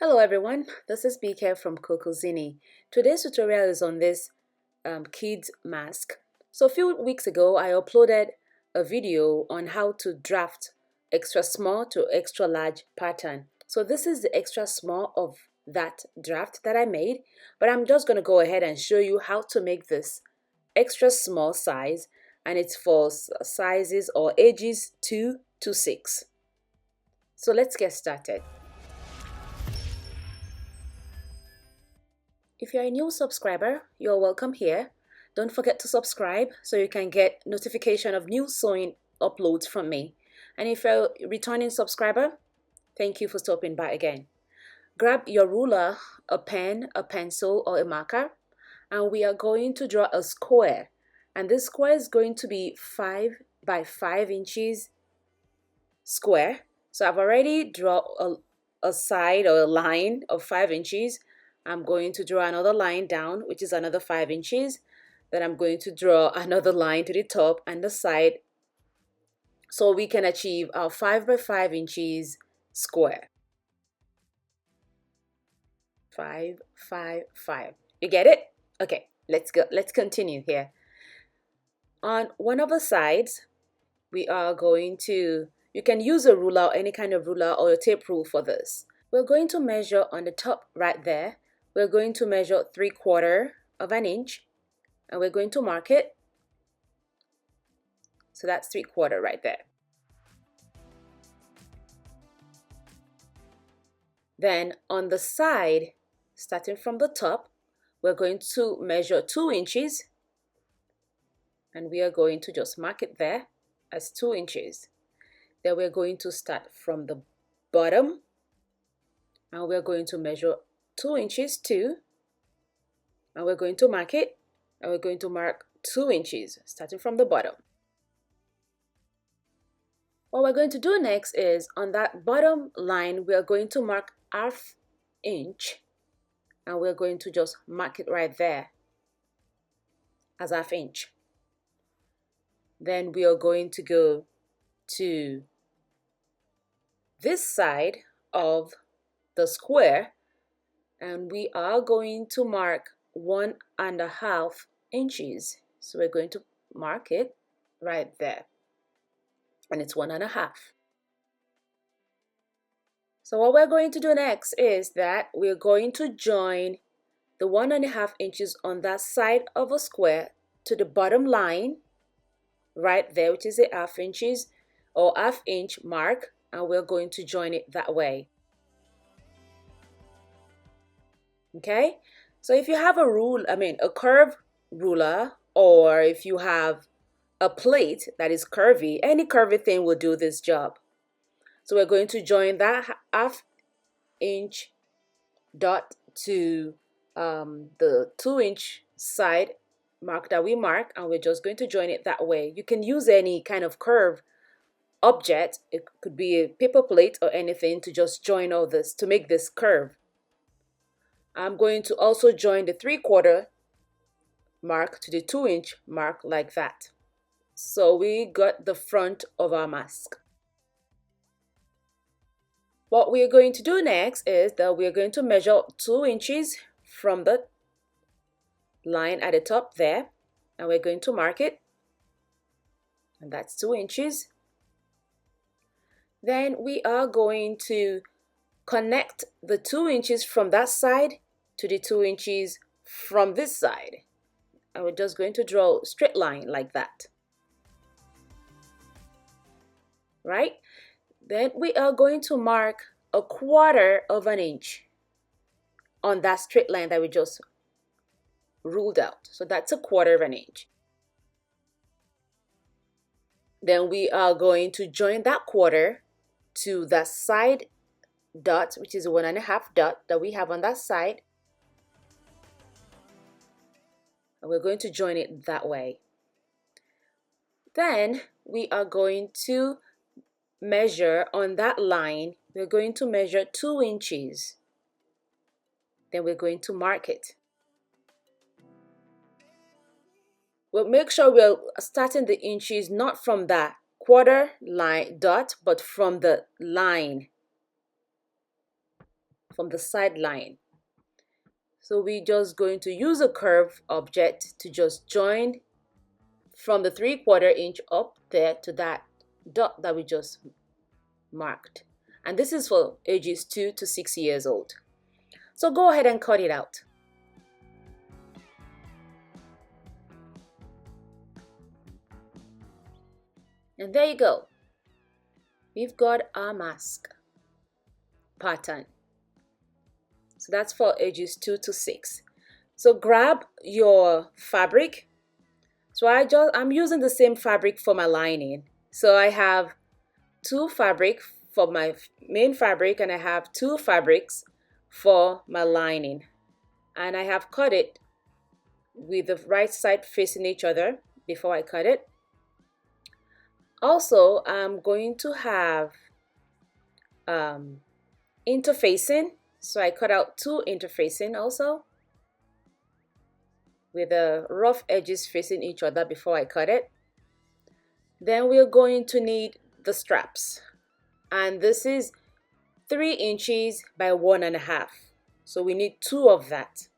Hello everyone, this is BK from CocoZini. Today's tutorial is on this kids mask. So a few weeks ago I uploaded a video on how to draft extra small to extra large pattern. So this is the extra small of that draft that I made, but I'm just going to go ahead and show you how to make this extra small size, and it's for sizes or ages 2 to 6. So let's get started. If you're a new subscriber, you're welcome here. Don't forget to subscribe so you can get notification of new sewing uploads from me. And if you're a returning subscriber, thank you for stopping by again. Grab your ruler, a pen, a pencil, or a marker, and we are going to draw a square. And this square is going to be 5 by 5 inches square. So I've already drawn a side or a line of 5 inches. I'm going to draw another line down, which is another 5 inches. Then I'm going to draw another line to the top and the side so we can achieve our 5 by 5 inches square. 5, 5, 5. You get it? Okay, let's go. Let's continue here. On one of the sides, we are going to, you can use a ruler or any kind of ruler or a tape rule for this. We're going to measure on the top right there. We're going to measure 3/4 of an inch and we're going to mark it. So that's 3/4 right there. Then on the side, starting from the top, we're going to measure 2 inches and we are going to just mark it there as 2 inches. Then we're going to start from the bottom and we're going to measure 2 inches too, and we're going to mark it, and we're going to mark 2 inches starting from the bottom. What we're going to do next is on that bottom line we are going to mark 1/2 inch, and we're going to just mark it right there as 1/2 inch. Then we are going to go to this side of the square and we are going to mark 1.5 inches. So we're going to mark it right there, and it's 1.5. So what we're going to do next is that we're going to join the 1.5 inches on that side of a square to the bottom line right there, which is a 1/2 inches or 1/2 inch mark, and we're going to join it that way. Okay, so if you have a curved ruler, or if you have a plate that is curvy, any curvy thing will do this job. So we're going to join that 1/2 inch dot to the 2 inch side mark that we mark, and we're just going to join it that way. You can use any kind of curve object, it could be a paper plate or anything, to just join all this to make this curve. I'm going to also join the 3/4 mark to the 2 inch mark like that. So we got the front of our mask. What we're going to do next is that we're going to measure 2 inches from the line at the top there, and we're going to mark it, and that's 2 inches. Then we are going to connect the 2 inches from that side to the 2 inches from this side, and we're just going to draw a straight line like that, right? Then we are going to mark 1/4 of an inch on that straight line that we just ruled out. So that's 1/4 of an inch. Then we are going to join that 1/4 to the side dot, which is 1.5 dot that we have on that side, and we're going to join it that way. Then we are going to measure on that line, we're going to measure 2 inches. Then we're going to mark it. We'll make sure we're starting the inches not from that 1/4 line dot, but from the line from the side line. So we're just going to use a curve object to just join from the 3/4 inch up there to that dot that we just marked. And this is for ages 2 to 6 years old. So go ahead and cut it out. And there you go. We've got our mask pattern. So that's for ages 2 to 6. So grab your fabric. So I'm using the same fabric for my lining. So I have 2 fabric for my main fabric and I have 2 fabrics for my lining. And I have cut it with the right side facing each other before I cut it. Also, I'm going to have interfacing. So I cut out 2 interfacing also with the rough edges facing each other before I cut it. Then we're going to need the straps. And this is 3 inches by 1.5. So we need 2 of that.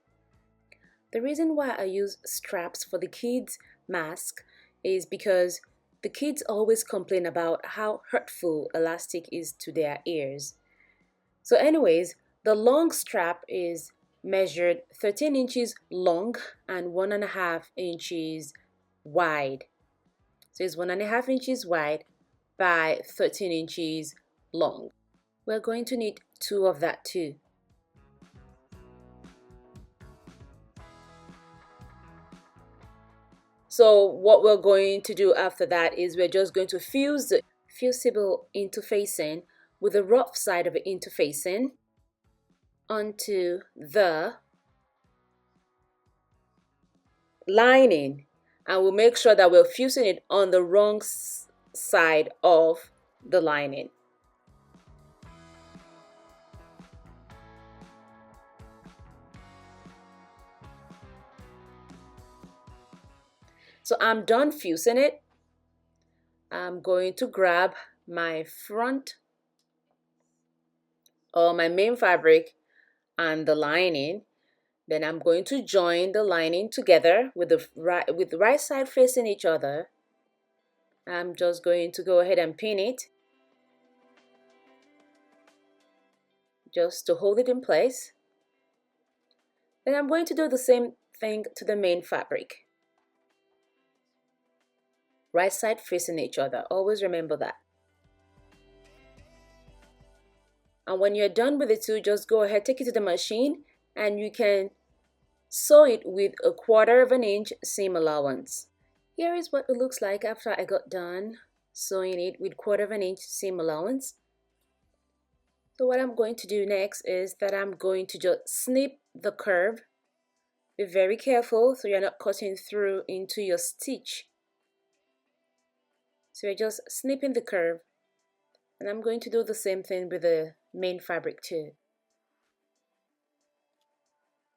The reason why I use straps for the kids' mask is because the kids always complain about how hurtful elastic is to their ears. So anyways, the long strap is measured 13 inches long and 1.5 inches wide. So it's 1.5 inches wide by 13 inches long. We're going to need 2 of that too. So what we're going to do after that is we're just going to fuse the fusible interfacing with the rough side of the interfacing onto the lining, and we'll make sure that we're fusing it on the wrong side of the lining. So I'm done fusing it. I'm going to grab my front or my main fabric and the lining. Then I'm going to join the lining together with the right side facing each other. I'm just going to go ahead and pin it just to hold it in place. Then I'm going to do the same thing to the main fabric. Right side facing each other. Always remember that. And when you're done with the two, just go ahead, take it to the machine, and you can sew it with 1/4 inch seam allowance. Here is what it looks like after I got done sewing it with 1/4 inch seam allowance. So what I'm going to do next is that I'm going to just snip the curve. Be very careful so you're not cutting through into your stitch. So you're just snipping the curve, and I'm going to do the same thing with the main fabric too.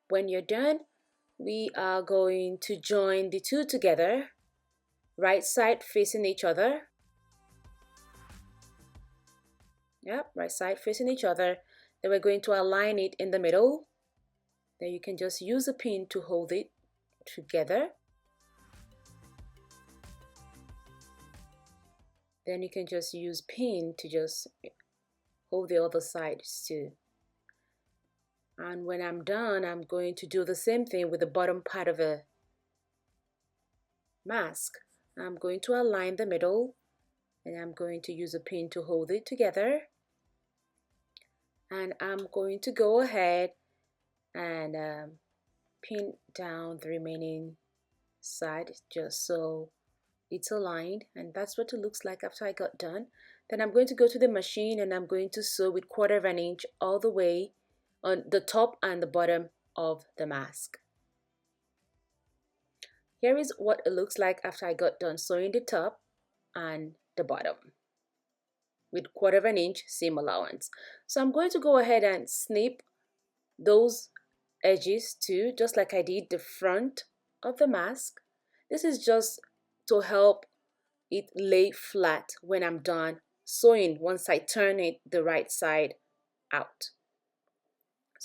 When you're done, we are going to join the two together, right side facing each other. Yep, right side facing each other. Then we're going to align it in the middle. Then you can just use a pin to hold it together. Then you can just use pin to just hold the other sides too. And when I'm done, I'm going to do the same thing with the bottom part of a mask. I'm going to align the middle, and I'm going to use a pin to hold it together. And I'm going to go ahead and pin down the remaining side just so it's aligned, and that's what it looks like after I got done. Then I'm going to go to the machine and I'm going to sew with 1/4 inch all the way on the top and the bottom of the mask. Here is what it looks like after I got done sewing the top and the bottom with 1/4 inch seam allowance. So I'm going to go ahead and snip those edges too, just like I did the front of the mask. This is just to help it lay flat when I'm done sewing once I turn it the right side out.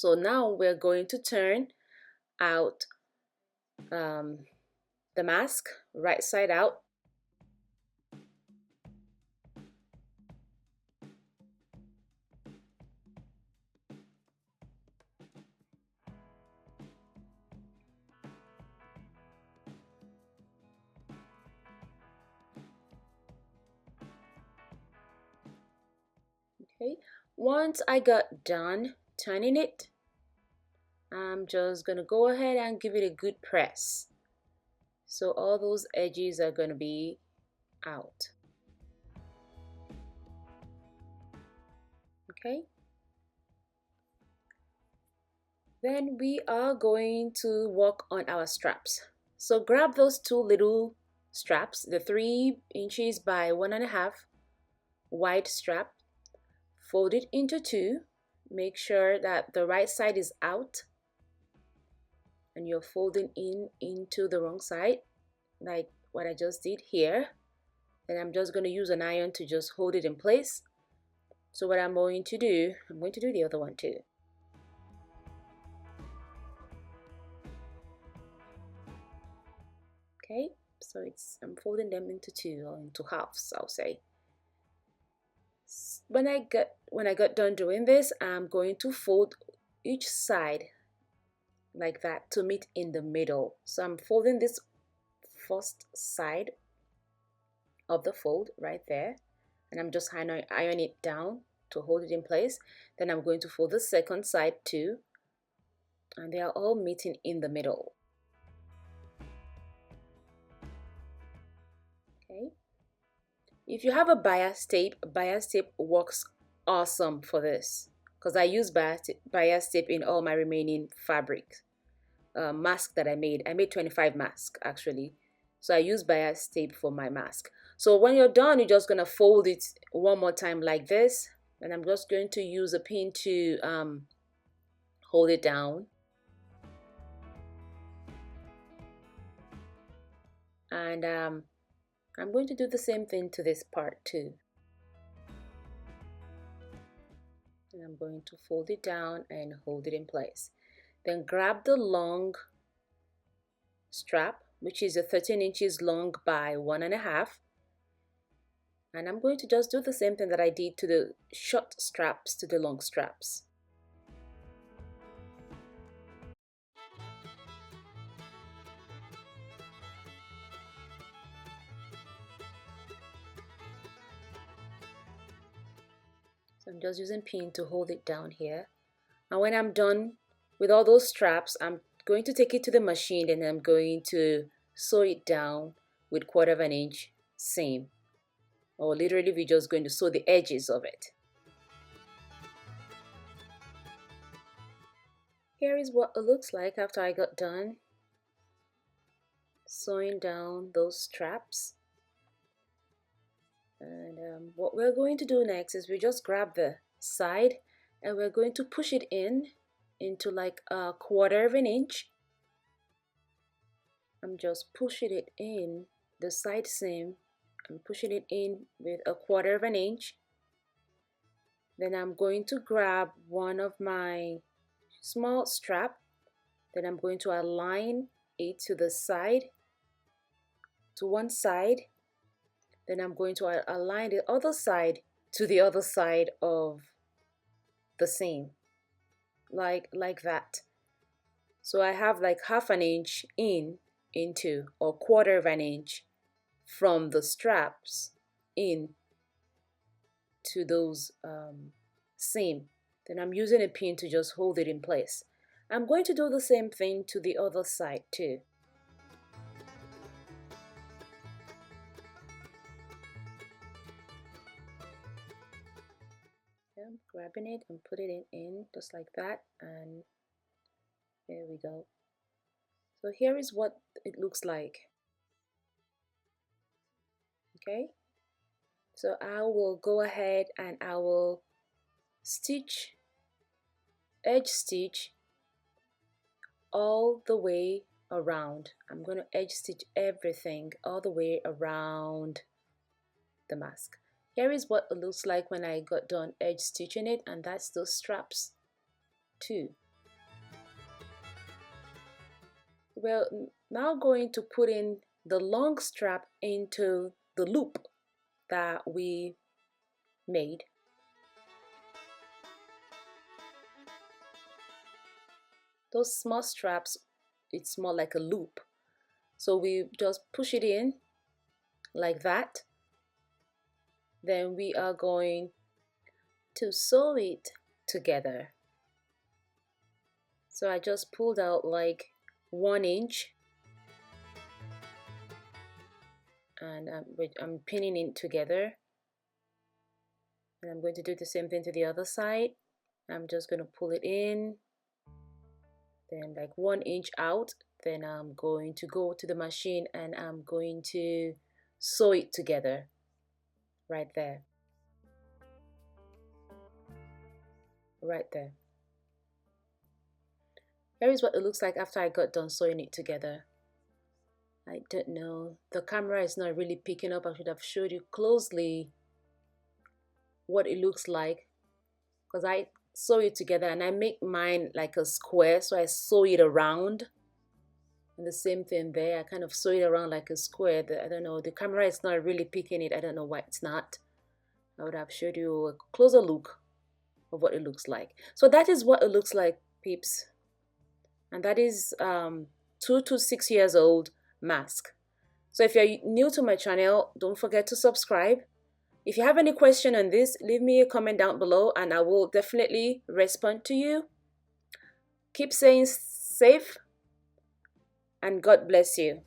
So now we're going to turn out the mask right side out. Okay, once I got done turning it, I'm just gonna go ahead and give it a good press. So all those edges are gonna be out. Okay. Then we are going to work on our straps. So grab those two little straps, the 3 inches by 1.5 wide strap, fold it into two, make sure that the right side is out and you're folding in into the wrong side, like what I just did here. Then I'm just going to use an iron to just hold it in place. So what I'm going to do the other one too. Okay, so I'm folding them into two, or into halves, I'll say. When I got done doing this, I'm going to fold each side like that to meet in the middle. So I'm folding this first side of the fold right there, and I'm just iron it down to hold it in place. Then I'm going to fold the second side too, and they are all meeting in the middle. Okay. If you have a bias tape works awesome for this, because I use bias tape in all my remaining fabric mask that I made. I made 25 masks actually, so I use bias tape for my mask. So when you're done, you're just gonna fold it one more time like this, and I'm just going to use a pin to hold it down. And I'm going to do the same thing to this part too. And I'm going to fold it down and hold it in place. Then grab the long strap, which is a 13 inches long by 1.5, and I'm going to just do the same thing that I did to the short straps to the long straps. So I'm just using pin to hold it down here, and when I'm done with all those straps, I'm going to take it to the machine and I'm going to sew it down with 1/4 inch seam, or literally we're just going to sew the edges of it. Here is what it looks like after I got done sewing down those straps. And what we're going to do next is we just grab the side and we're going to push it into like 1/4 inch. I'm just pushing it in the side seam. I'm pushing it in with 1/4 inch. Then I'm going to grab one of my small strap. Then I'm going to align it to the side, to one side. Then I'm going to align the other side to the other side of the seam, like that. So I have like 1/2 inch into, or 1/4 inch from the straps in to those seam. Then I'm using a pin to just hold it in place. I'm going to do the same thing to the other side too. I'm grabbing it and putting it in just like that, and there we go. So here is what it looks like. Okay, so I will go ahead and I will edge stitch all the way around. I'm going to edge stitch everything all the way around the mask. Here is what it looks like when I got done edge stitching it, and that's those straps too. We're now going to put in the long strap into the loop that we made. Those small straps, it's more like a loop. So we just push it in like that. Then we are going to sew it together. So I just pulled out like 1 inch, and I'm pinning it together. And I'm going to do the same thing to the other side. I'm just going to pull it in, then like 1 inch out. Then I'm going to go to the machine and I'm going to sew it together right there. Right there. Here is what it looks like after I got done sewing it together. I don't know, the camera is not really picking up. I should have showed you closely what it looks like, because I sew it together and I make mine like a square, so I sew it around. And the same thing there, I kind of sew it around like a square. I don't know, the camera is not really picking it. I don't know why it's not. I would have showed you a closer look of what it looks like. So that is what it looks like, peeps. And that is 2 to 6 years old mask. So if you're new to my channel, don't forget to subscribe. If you have any question on this, leave me a comment down below and I will definitely respond to you. Keep staying safe and God bless you.